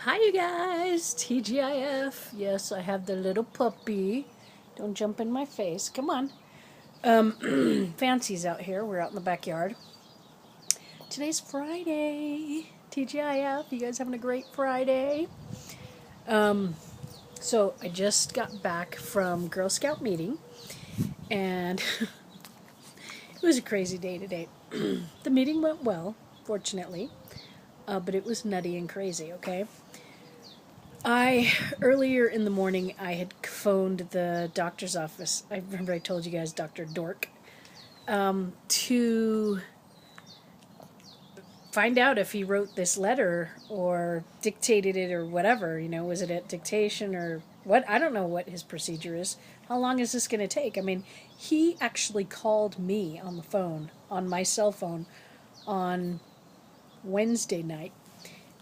Hi, you guys. TGIF. Yes, I have the little puppy. Don't jump in my face. Come on. Fancy's out here. We're out in the backyard. Today's Friday. TGIF. You guys having a great Friday? So I just got back from Girl Scout meeting, and it was a crazy day today. The meeting went well, fortunately, but it was nutty and crazy. Okay. Earlier in the morning, I had phoned the doctor's office. I remember I told you guys, Dr. Dork, to find out if he wrote this letter or dictated it or whatever. Was it at dictation or what? I don't know what his procedure is. How long is this going to take? I mean, he actually called me on the phone, on my cell phone, on Wednesday night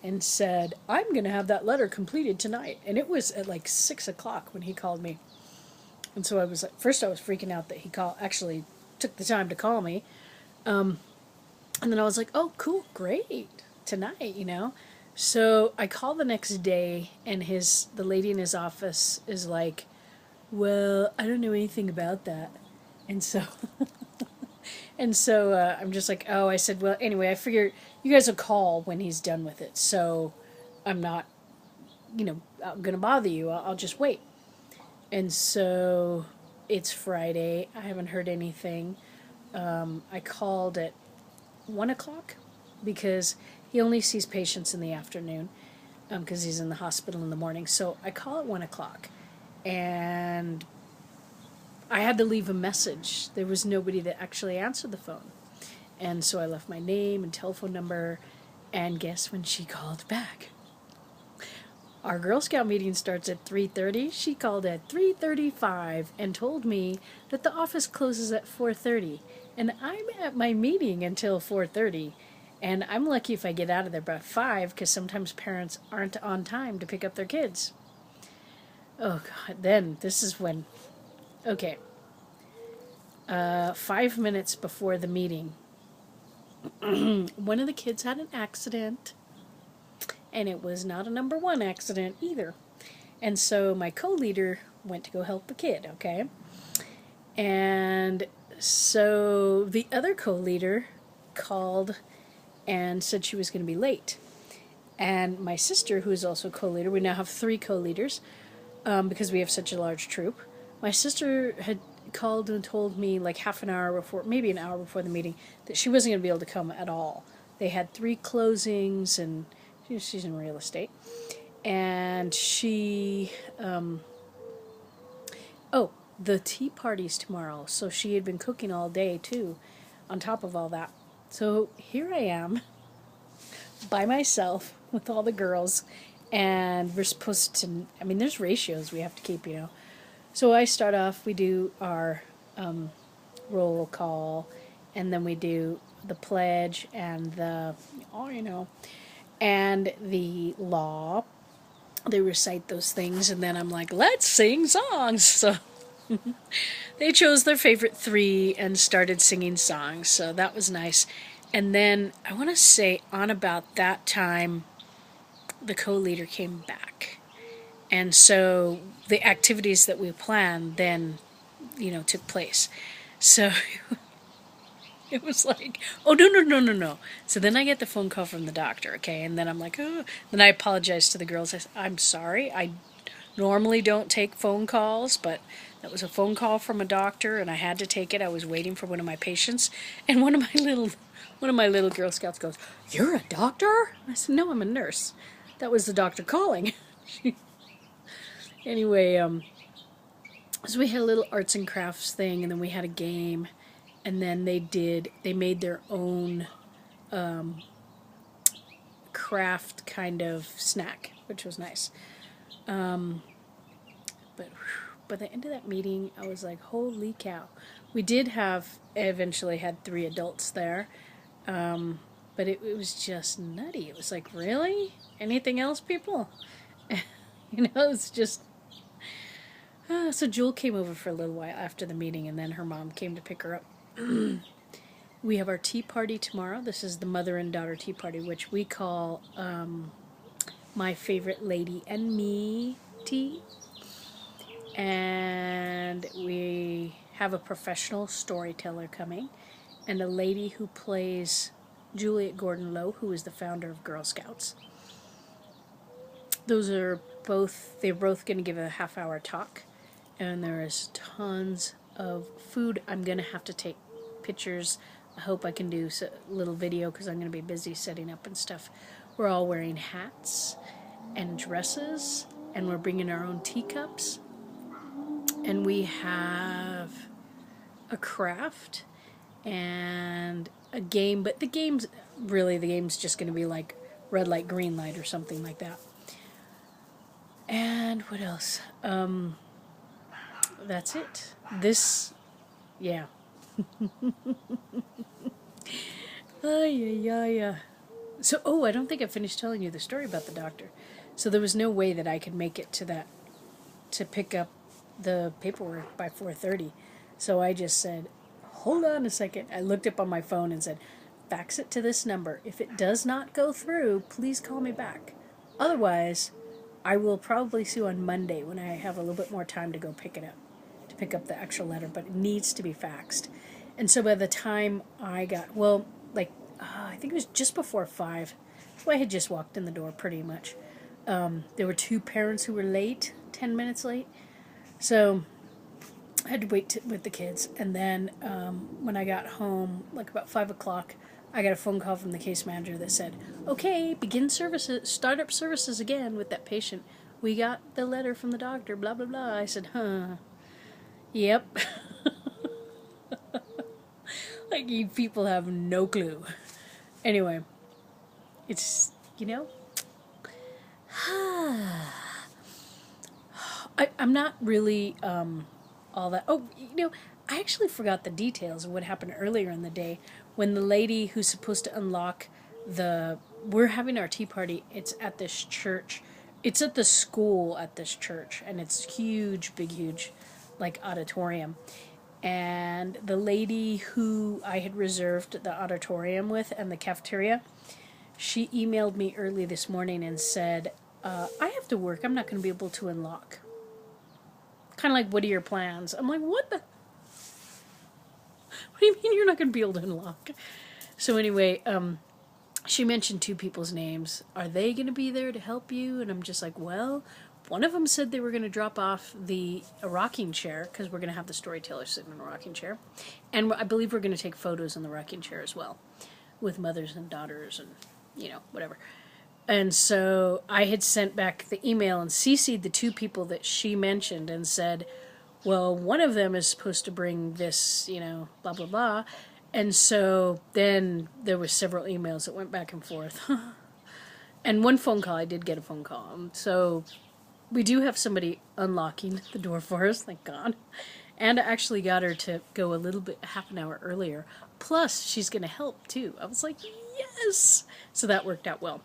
and said, I'm going to have that letter completed tonight. And it was at like 6 o'clock when he called me. And so I was like, first I was freaking out that he actually took the time to call me. And then I was like, oh, cool, great, tonight. So I call the next day, and the lady in his office is like, well, I don't know anything about that. And so I'm just like, oh, I said, well, anyway, I figure you guys will call when he's done with it. So I'm not, I'm going to bother you. I'll just wait. And so it's Friday. I haven't heard anything. I called at 1 o'clock because he only sees patients in the afternoon because he's in the hospital in the morning. So I call at 1 o'clock. And I had to leave a message. There was nobody that actually answered the phone. And so I left my name and telephone number, and guess when she called back? Our Girl Scout meeting starts at 3:30. She called at 3:35 and told me that the office closes at 4:30. And I'm at my meeting until 4:30. And I'm lucky if I get out of there by 5 because sometimes parents aren't on time to pick up their kids. Oh, God. Then this is when... Okay. 5 minutes before the meeting, one of the kids had an accident, and it was not a number one accident either. And so my co-leader went to go help the kid, okay? And so the other co-leader called and said she was going to be late. And my sister, who is also co-leader, we now have 3 co-leaders because we have such a large troop. My sister had called and told me like half an hour before, maybe an hour before the meeting, that she wasn't going to be able to come at all. They had 3 closings, and she's in real estate. And the tea party's tomorrow, so she had been cooking all day too, on top of all that. So here I am, by myself, with all the girls, and we're supposed to, there's ratios we have to keep. So I start off, we do our roll call, and then we do the pledge and and the law. They recite those things, and then I'm like, let's sing songs. So they chose their favorite 3 and started singing songs, so that was nice. And then I want to say on about that time, the co-leader came back. And so the activities that we planned then, took place. So it was like, oh, no. So then I get the phone call from the doctor, okay? And then I'm like, oh. Then I apologize to the girls. I said, I'm sorry. I normally don't take phone calls, but that was a phone call from a doctor, and I had to take it. I was waiting for one of my patients, and one of my little Girl Scouts goes, "You're a doctor?" I said, "No, I'm a nurse." That was the doctor calling. Anyway, so we had a little arts and crafts thing, and then we had a game, and then they made their own craft kind of snack, which was nice. But by the end of that meeting, I was like, holy cow. We eventually had 3 adults there, but it was just nutty. It was like, really? Anything else, people? It's just... so Jewel came over for a little while after the meeting, and then her mom came to pick her up. We have our tea party tomorrow. This is the mother and daughter tea party, which we call my favorite lady and me tea. And we have a professional storyteller coming, and a lady who plays Juliet Gordon-Low, who is the founder of Girl Scouts. They're both going to give a half-hour talk, and there is tons of food. I'm going to have to take pictures. I hope I can do a little video because I'm going to be busy setting up and stuff. We're all wearing hats and dresses, and we're bringing our own teacups. And we have a craft and a game, but the game's just going to be like red light, green light or something like that. And what else? That's it. Yeah. Yeah. So, I don't think I finished telling you the story about the doctor. So there was no way that I could make it to pick up the paperwork by 4:30. So I just said, hold on a second. I looked up on my phone and said, fax it to this number. If it does not go through, please call me back. Otherwise, I will probably see you on Monday when I have a little bit more time to go pick up the actual letter, but it needs to be faxed. And so by the time I got, I think it was just before 5. So I had just walked in the door pretty much. There were 2 parents who were late, 10 minutes late. So I had to wait with the kids. And then when I got home, like about 5 o'clock, I got a phone call from the case manager that said, okay, start up services again with that patient. We got the letter from the doctor, blah, blah, blah. I said, yep. Like, you people have no clue. Anyway, it's, I'm not really all that. I actually forgot the details of what happened earlier in the day when the lady who's supposed to unlock we're having our tea party. It's at this church. It's at the school at this church, and it's huge, big, huge, like auditorium. And the lady who I had reserved the auditorium with and the cafeteria, she emailed me early this morning and said, I have to work. I'm not going to be able to unlock. Kind of like, what are your plans? I'm like, what do you mean you're not going to be able to unlock? So anyway, she mentioned 2 people's names. Are they going to be there to help you? And I'm just like, well, one of them said they were going to drop off a rocking chair, because we're going to have the storyteller sitting in a rocking chair. And I believe we're going to take photos in the rocking chair as well, with mothers and daughters and, whatever. And so I had sent back the email and CC'd the 2 people that she mentioned and said, well, one of them is supposed to bring this, blah, blah, blah. And so then there were several emails that went back and forth. And one phone call, I did get a phone call. So we do have somebody unlocking the door for us, thank God. And I actually got her to go half an hour earlier. Plus, she's going to help, too. I was like, yes! So that worked out well.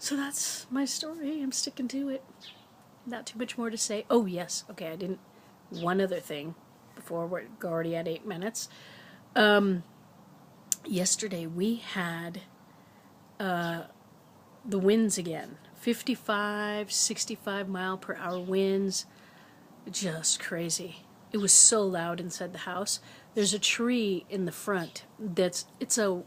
So that's my story. I'm sticking to it. Not too much more to say. Oh, yes. Okay, one other thing before we're already at 8 minutes. Yesterday we had the winds again. 55, 65 mile per hour winds. Just crazy. It was so loud inside the house. There's a tree in the front it's a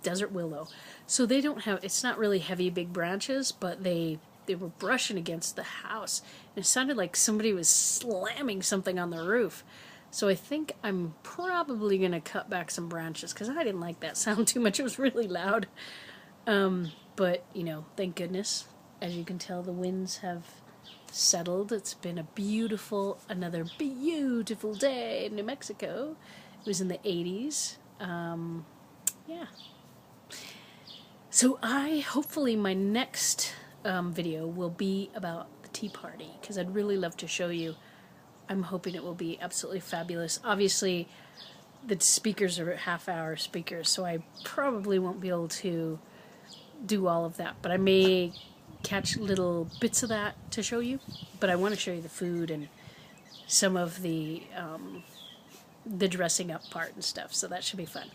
desert willow. So it's not really heavy big branches, but they were brushing against the house. And it sounded like somebody was slamming something on the roof. So I think I'm probably going to cut back some branches because I didn't like that sound too much. It was really loud. But, thank goodness. As you can tell, the winds have settled. It's been another beautiful day in New Mexico. It was in the 80s. Yeah. So hopefully my next video will be about the tea party, because I'd really love to show you. I'm hoping it will be absolutely fabulous. Obviously, the speakers are half-hour speakers, so I probably won't be able to do all of that, but I may catch little bits of that to show you. But I want to show you the food and some of the dressing up part and stuff, so that should be fun.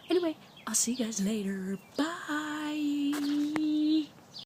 Anyway, I'll see you guys later. Bye!